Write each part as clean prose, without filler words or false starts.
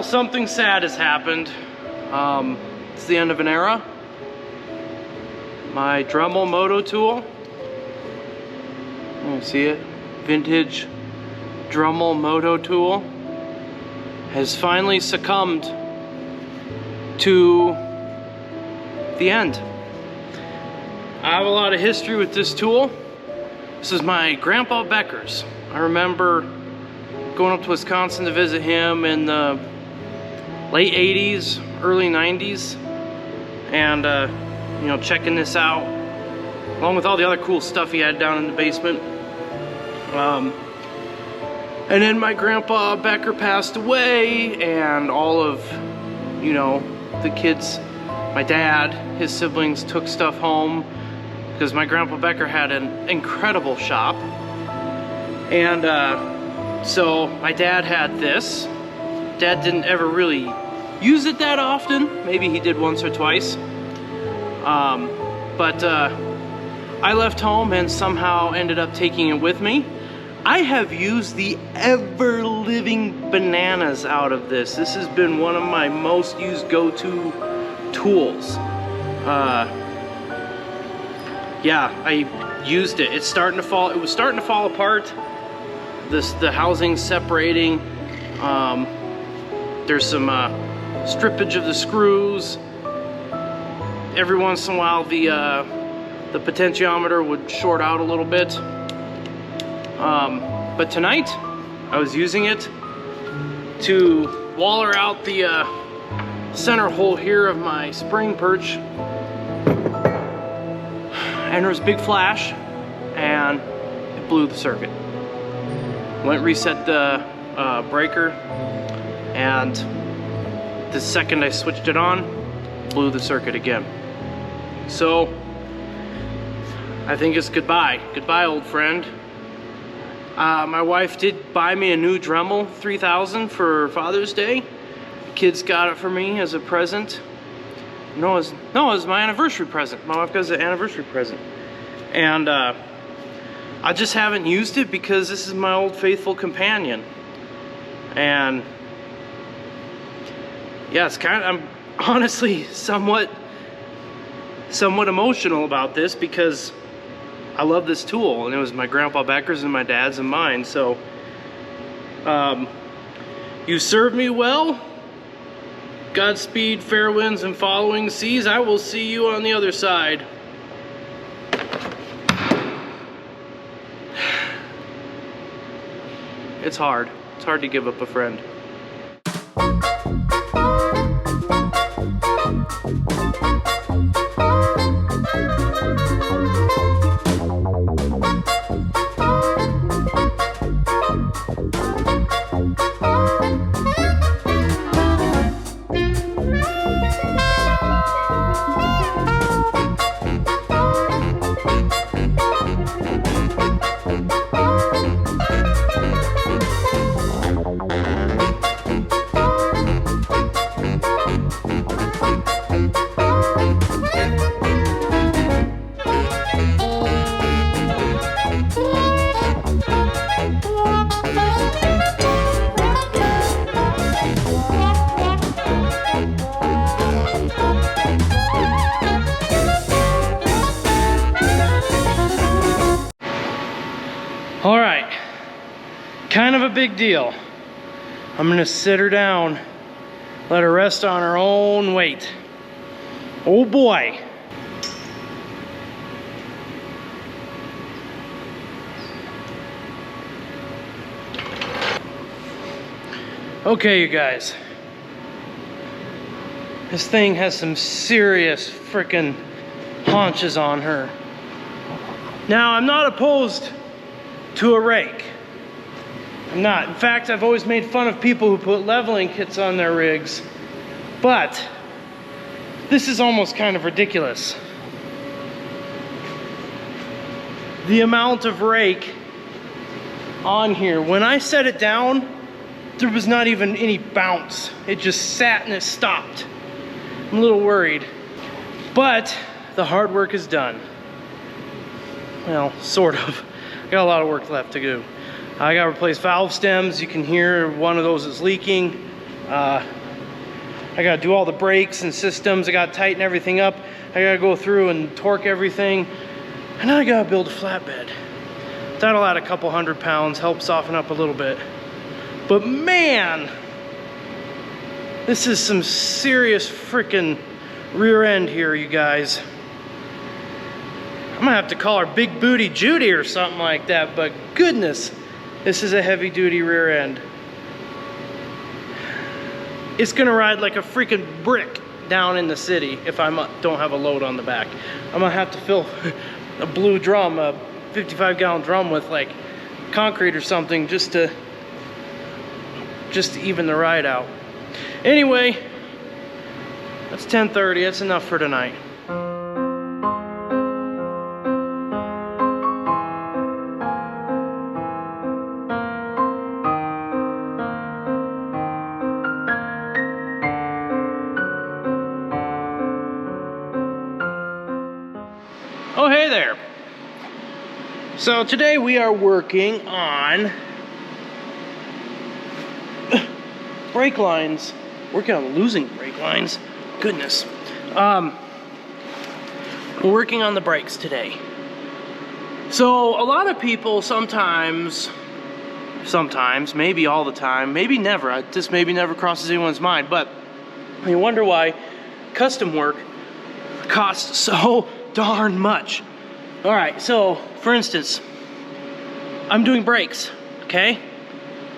something sad has happened. It's the end of an era. My Dremel Moto tool. You see it? Vintage Dremel Moto tool has finally succumbed to the end. I have a lot of history with this tool. This is my Grandpa Becker's. I remember going up to Wisconsin to visit him in the late 80s, early 90s, and you know, checking this out along with all the other cool stuff he had down in the basement. And then my Grandpa Becker passed away, and all of, you know, the kids, my dad, his siblings took stuff home because my Grandpa Becker had an incredible shop. And so my dad had this. Dad didn't ever really use it that often. Maybe he did once or twice. But I left home and somehow ended up taking it with me. I have used the ever-living bananas out of this. This has been one of my most used go-to tools. Yeah, I used it. It's starting to fall. It was starting to fall apart. The housing's separating. There's some strippage of the screws. Every once in a while, the potentiometer would short out a little bit. But tonight, I was using it to waller out the center hole here of my spring perch. And there was a big flash, and it blew the circuit. Went reset the breaker, and the second I switched it on, blew the circuit again. So, I think it's goodbye. Goodbye, old friend. My wife did buy me a new Dremel 3000 for Father's Day. The kids got it for me as a present. No, it was my anniversary present. My wife got an anniversary present. And I just haven't used it because this is my old faithful companion. And yeah, it's kind of, I'm honestly somewhat emotional about this because I love this tool, and it was my Grandpa Becker's and my dad's and mine. So you served me well. Godspeed, fair winds and following seas. I will see you on the other side. It's hard. It's hard to give up a friend. All right, kind of a big deal. I'm gonna sit her down, let her rest on her own weight. Oh boy. Okay, you guys. This thing has some serious frickin' haunches on her. Now, I'm not opposed to a rake. I'm not. In fact, I've always made fun of people who put leveling kits on their rigs. But this is almost kind of ridiculous. The amount of rake on here. When I set it down, there was not even any bounce. It just sat and it stopped. I'm a little worried. But the hard work is done. Well, sort of. I got a lot of work left to do. I got to replace valve stems. You can hear one of those is leaking. I gotta do all the brakes and systems. I gotta tighten everything up. I gotta go through and torque everything. And then I gotta build a flatbed. That'll add a couple 100 pounds, help soften up a little bit. But man, this is some serious freaking rear end here, you guys. I'm gonna have to call her Big Booty Judy or something like that, but goodness, this is a heavy duty rear end. It's gonna ride like a freaking brick down in the city if I don't have a load on the back. I'm gonna have to fill a blue drum, a 55-gallon drum with like concrete or something just to even the ride out. Anyway, that's 10:30, that's enough for tonight. Oh, hey there. So today we are working on brake lines. Working on losing brake lines. Goodness. We're working on the brakes today. So a lot of people sometimes, maybe all the time, maybe never, this maybe never crosses anyone's mind, but you wonder why custom work costs so darn much. All right, so for instance, I'm doing brakes, okay?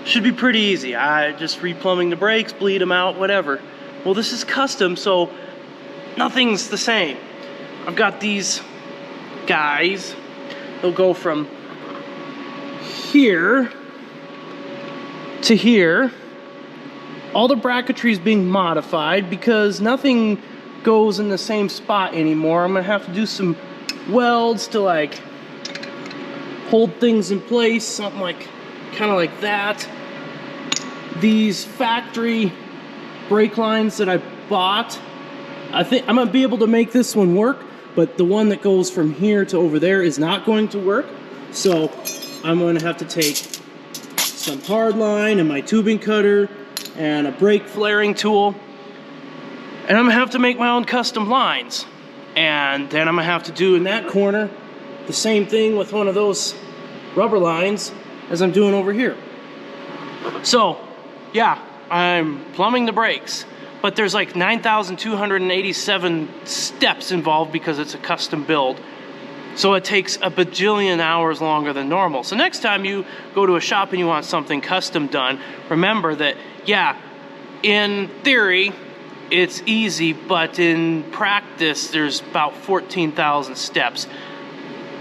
Should be pretty easy. I just replumbing the brakes, bleed them out, whatever. Well, this is custom, so nothing's the same. I've got these guys. They'll go from here to here. All the bracketry is being modified because nothing goes in the same spot anymore. I'm gonna have to do some welds to like hold things in place, something like kind of like that. These factory brake lines that I bought, I think I'm gonna be able to make this one work, but the one that goes from here to over there is not going to work. So I'm going to have to take some hard line and my tubing cutter and a brake flaring tool, and I'm gonna have to make my own custom lines. And then I'm gonna have to do in that corner the same thing with one of those rubber lines as I'm doing over here. So yeah, I'm plumbing the brakes, but there's like 9,287 steps involved because it's a custom build. So it takes a bajillion hours longer than normal. So next time you go to a shop and you want something custom done, remember that, yeah, in theory, it's easy, but in practice, there's about 14,000 steps.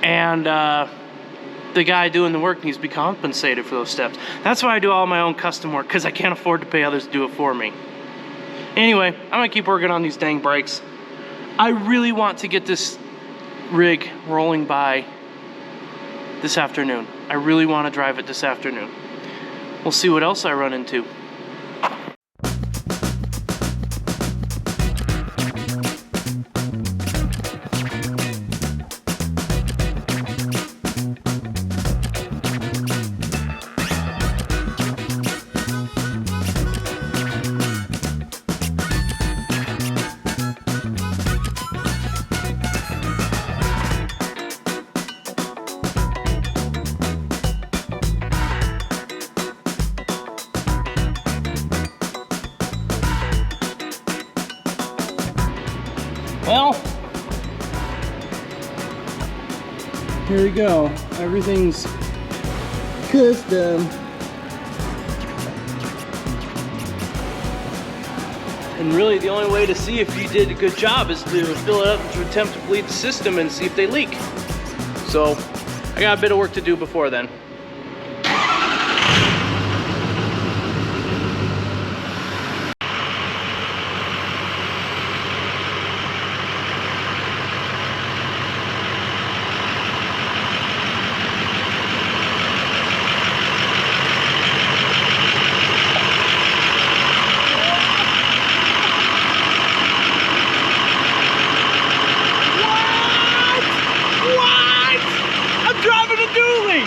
And the guy doing the work needs to be compensated for those steps. That's why I do all my own custom work, because I can't afford to pay others to do it for me. Anyway, I'm gonna keep working on these dang brakes. I really want to get this rig rolling by this afternoon. I really want to drive it this afternoon. We'll see what else I run into. Well, here we go. Everything's custom. And really the only way to see if you did a good job is to fill it up to attempt to bleed the system and see if they leak. So I got a bit of work to do before then. What? I'm driving a dually!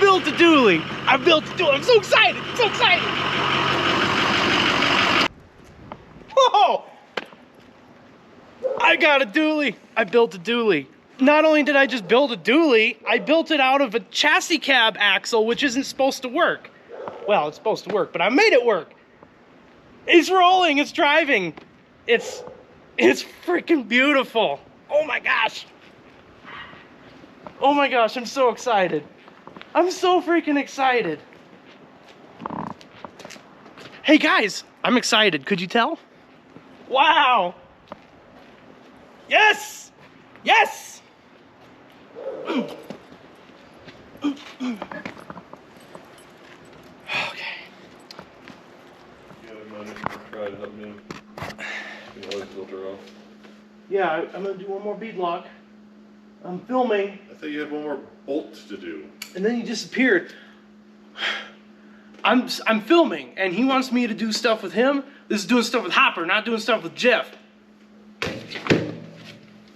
built a dually. I built a dually. I'm so excited. So excited. Whoa! I got a dually. I built a dually. Not only did I just build a dually, I built it out of a chassis cab axle, which isn't supposed to work. Well, it's supposed to work, but I made it work. It's rolling, it's driving. It's freaking beautiful. Oh my gosh. Oh my gosh, I'm so excited. I'm so freaking excited. Hey guys, I'm excited. Could you tell? Wow. Yes! Yes! Okay. Yeah, I'm gonna do one more bead lock. I'm filming. I thought you had one more bolt to do. And then he disappeared. I'm filming, and he wants me to do stuff with him. This is doing stuff with Hopper, not doing stuff with Jeff.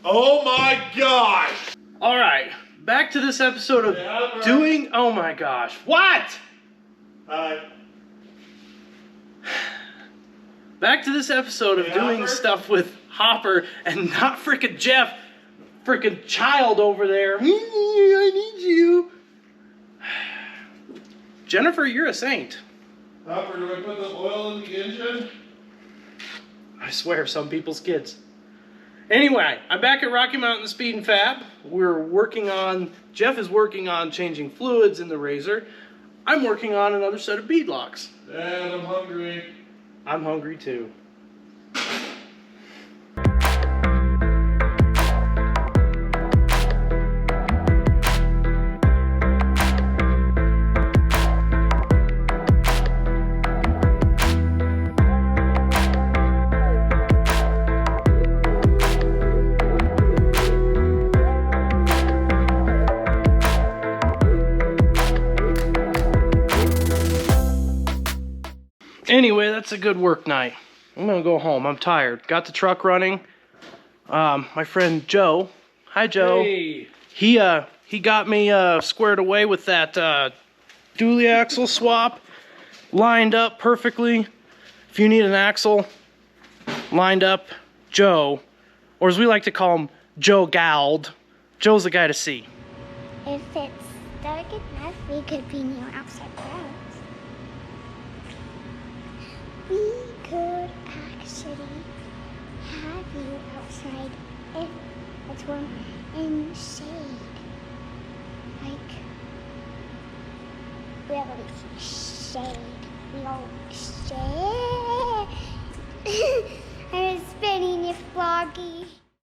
Oh my gosh! All right, back to this episode of doing. Oh my gosh, what? Hi. Back to this episode of doing Hopper? stuff with Hopper and not frickin' Jeff, frickin' child over there. I need you. Jennifer, you're a saint. Hopper, do I put the oil in the engine? I swear, some people's kids. Anyway, I'm back at Rocky Mountain Speed and Fab. Jeff is working on changing fluids in the Razor. I'm working on another set of bead locks. Dad, I'm hungry. I'm hungry too. Anyway, that's a good work night. I'm gonna go home. I'm tired. Got the truck running. My friend Joe. Hi, Joe. Hey. He got me squared away with that dually axle swap, lined up perfectly. If you need an axle lined up, Joe, or as we like to call him, Joe Gald. Joe's the guy to see. If it's dark enough, we could be near outside clouds. We could actually have you outside if it's warm in shade. Like, really shade. No shade. I was spinning it, Froggy.